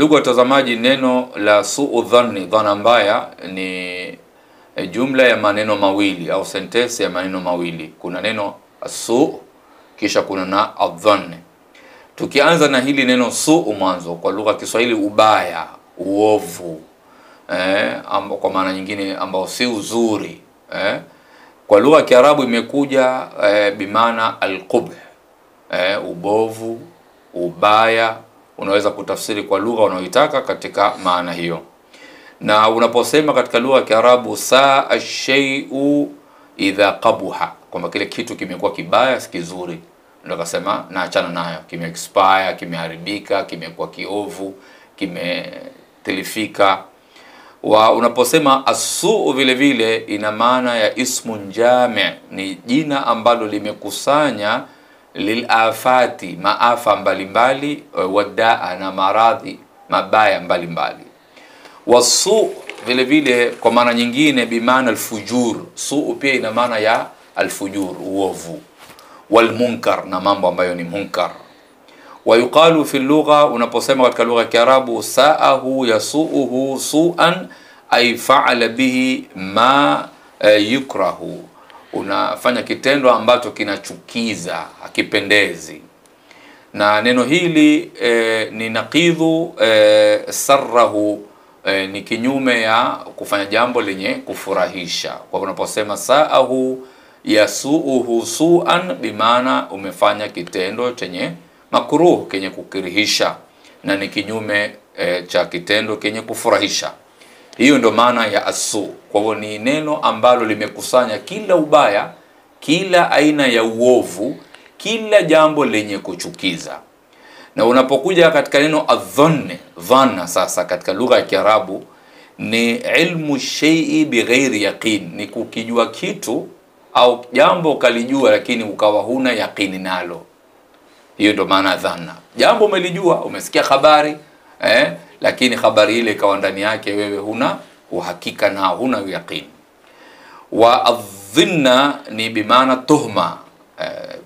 Ndugu watazamaji, neno la su'u dhanni, dhana mbaya, ni jumla ya maneno mawili au sentensi ya maneno mawili. Kuna neno su, kisha kuna na adhanni. Tukianza na hili neno su'u mwanzo, kwa lugha ya Kiswahili ubaya, uovu, kwa maana nyingine ambao si uzuri, kwa lugha ya Kiarabu imekuja bimaana alqubh, ubovu, ubaya. Unaweza kutafsiri kwa lugha unayoitaka katika maana hiyo. Na unaposema katika lugha ya Kiarabu saa ash-shay'u idha qabuha, kwamba kile kitu kimekuwa kibaya, si kizuri, ndio kasema naachana nayo, expire, kimeharibika, kimekuwa kiovu, kimetilifika. Wa unaposema as-su'u vile vile ina maana ya ismun jami', ni jina ambalo limekusanya lilafati, maafa mbalimbali, wadaa, na maradhi mabaya mbalimbali. Wasu vile vile kwa maana nyingine bimaana alfujur, su pia ina maana ya alfujur, uovu, walmunkar, na mambo ambayo ni munkar. Wayuqalu fi lugha, unaposema katika lugha ya Kiarabu sa'ahu yasu'uhu su'an ay fa'ala bihi ma yukrahu, unafanya kitendo ambacho kinachukiza, hakipendezi. Na neno hili ni naqidhu sarrahu, ni kinyume ya kufanya jambo lenye kufurahisha. Kwa unaposema sa'ahu yasu'uhu su'an, bimaana umefanya kitendo chenye makruh, kenye kukirihisha, na ni kinyume cha kitendo kenye kufurahisha. Hiyo ndo maana ya asu. Kwa hivyo ni neno ambalo limekusanya kila ubaya, kila aina ya uovu, kila jambo lenye kuchukiza. Na unapokuja katika neno adhanni, dhanna sasa katika lugha ya Kiarabu ni ilmu shay'i bighairi yaqin, ni kukijua kitu au jambo kalijua lakini ukawa huna yaqini nalo. Hiyo ndo maana dhanna. Jambo umelijua, umesikia habari, lakini habari ile ikawa ndani yake wewe huna uhakika na huna yaqini. Wa adhinna ni bimaana tuhma,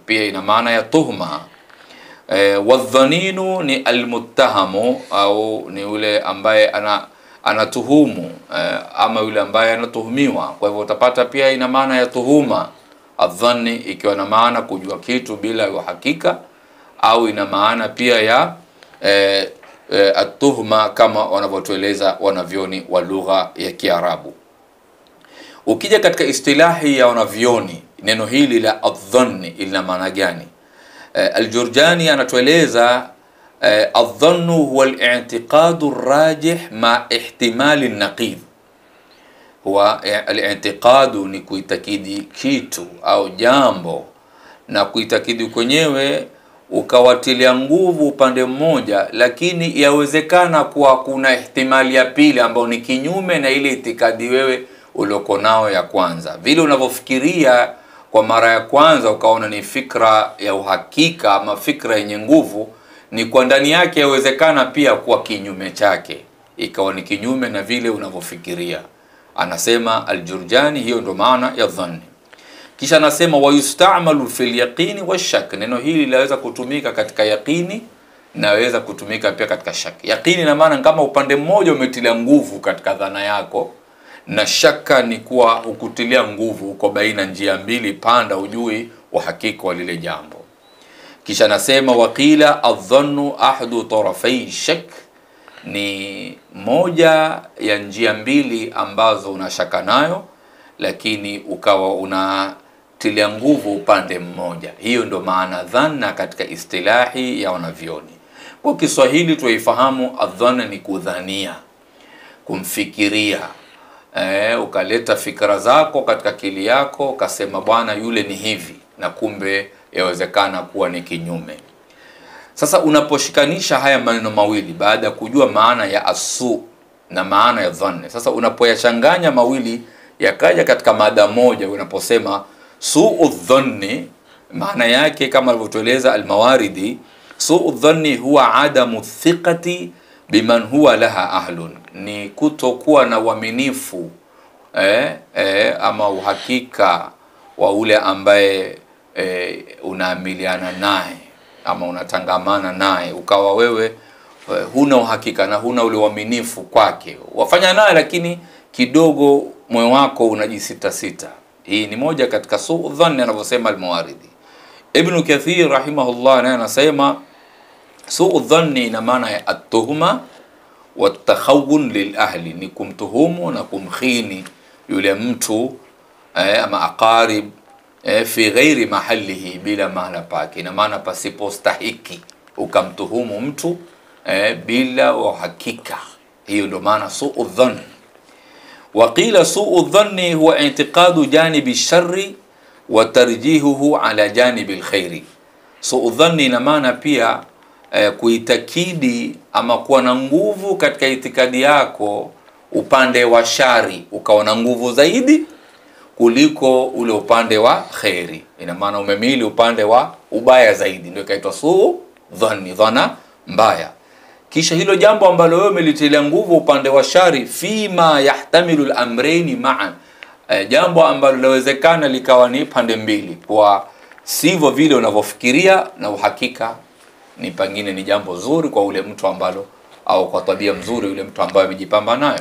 pia ina maana ya tuhma. Wadhaninu ni almuttahamu, au ni yule ambaye anatuhumu, ama yule ambaye anatuhumiwa. Kwa hivyo utapata pia ina maana ya tuhuma adhanni, ikiwa na maana kujua kitu bila uhakika, au ina maana pia ya atuhma, kama wanavyotueleza wanavyoni wa lugha ya Kiarabu. Ukija katika istilahi ya wanavyoni, neno hili la adhanni ina maana gani? Al-Jurjani anatueleza adhannu huwa al-i'tiqadu ar-rajih ma ihtimali an-naqid. Huwa al-i'tiqadu ni kuitakidi kitu au jambo, na kuitakidi kwenyewe ukawatilia nguvu upande mmoja, lakini yawezekana kuwa kuna ihtimali ya pili ambayo ni kinyume na ile itikadi wewe ulioko nao ya kwanza. Vile unavyofikiria kwa mara ya kwanza ukaona ni fikra ya uhakika ama fikra yenye nguvu, ni kwa ndani yake yawezekana pia kuwa kinyume chake, ikawa ni kinyume na vile unavyofikiria. Anasema Al-Jurjani hiyo ndo maana ya dhanni. Kisha anasema wayustamalu fil yaqini washak, neno hili linaweza kutumika katika yaqini na inaweza kutumika pia katika shak. Yaqini na maana kama upande mmoja umetilia nguvu katika dhana yako, na shaka ni kuwa hukutilia nguvu, uko baina njia mbili panda, ujui uhakika wa lile jambo. Kisha anasema waqila adhannu ahadu tarafai shak, ni moja ya njia mbili ambazo unashaka nayo, lakini ukawa unatilia nguvu upande mmoja. Hiyo ndo maana dhanna katika istilahi ya wanavyoni. Kwa Kiswahili tuifahamu adhanna ni kudhania, kumfikiria, ukaleta fikra zako katika akili yako, ukasema bwana yule ni hivi, na kumbe yawezekana kuwa ni kinyume. Sasa unaposhikanisha haya maneno mawili, baada ya kujua maana ya asu na maana ya dhanni, sasa unapoyachanganya mawili yakaja katika mada moja, unaposema su'u dhanni, maana yake kama alivyotueleza Al-Mawaridi, su'u dhanni huwa adamu thiqati biman huwa laha ahlun, ni kutokuwa na uaminifu ama uhakika wa ule ambaye unaamiliana naye ama unatangamana naye, ukawa wewe huna uhakika na huna ule uaminifu kwake, wafanya naye lakini kidogo moyo wako unajisita sita. Hii ni moja katika suu dhanni anavyosema al-Mawardi. Ibn Kathir rahimahullah naye anasema suu dhanni ina maana ya at-tuhma wa at-takhawun lil ahli, ni kumtuhumu na kumkhini yule mtu ama aqarib fi ghairi mahalihi, bila mahala pake. Ina maana pasipo stahiki ukamtuhumu mtu bila uhakika. Hiyo ndio maana suu dhanni. Waqila suu dhanni huwa i'tiqadu janibi sharri wa tarjihuhu ala janibi alkhairi. Suu dhanni ina maana pia kuitakidi ama kuwa na nguvu katika itikadi yako upande wa shari, ukawa na nguvu zaidi kuliko ule upande wa khairi. Ina maana umemili upande wa ubaya zaidi, ndio ikaitwa suu dhanni, dhana mbaya. Kisha hilo jambo ambalo wewe umelitilia nguvu upande wa shari, fima yahtamilu al-amrayni ma'an, jambo ambalo linawezekana likawa ni pande mbili, kwa sivyo vile unavyofikiria, na uhakika ni pengine ni jambo zuri kwa ule mtu ambalo, au kwa tabia mzuri yule mtu ambaye amejipamba nayo.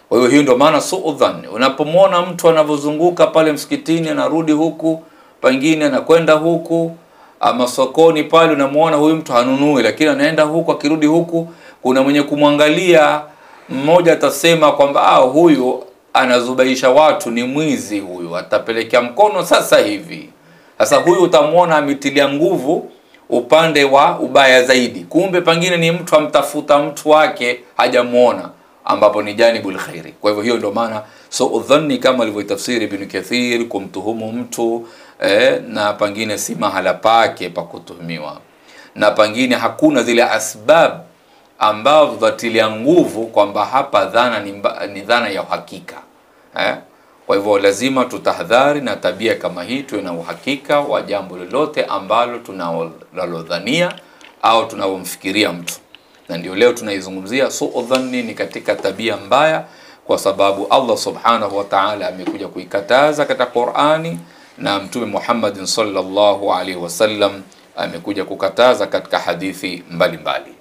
Kwa hiyo hiyo ndio maana suu dhanni. Unapomwona mtu anavyozunguka pale msikitini, anarudi huku, pengine anakwenda huku, ama sokoni pale unamuona huyu mtu hanunui lakini anaenda huku akirudi huku, kuna mwenye kumwangalia, mmoja atasema kwamba huyu anazubaisha watu, ni mwizi huyu, atapelekea mkono sasa hivi. Sasa huyu utamuona ametilia nguvu upande wa ubaya zaidi, kumbe pengine ni mtu amtafuta mtu wake hajamuona, ambapo ni janibul khairi. Kwa hivyo hiyo ndio maana suu dhanni kama alivyotafsiri Ibn Kathir, kumtuhumu mtu na pengine si mahala pake pa kutuhumiwa, na pengine hakuna zile asbab ambazo zatilia nguvu kwamba hapa dhana ni dhana ya uhakika. Kwa hivyo lazima tutahadhari na tabia kama hii, tuwe na uhakika wa jambo lolote ambalo tunalodhania au tunalomfikiria mtu. Na ndio leo tunaizungumzia suu dhanni ni katika tabia mbaya, kwa sababu Allah subhanahu wa ta'ala amekuja kuikataza katika Qur'ani, na Mtume Muhammad sallallahu alaihi wasallam amekuja kukataza katika hadithi mbalimbali.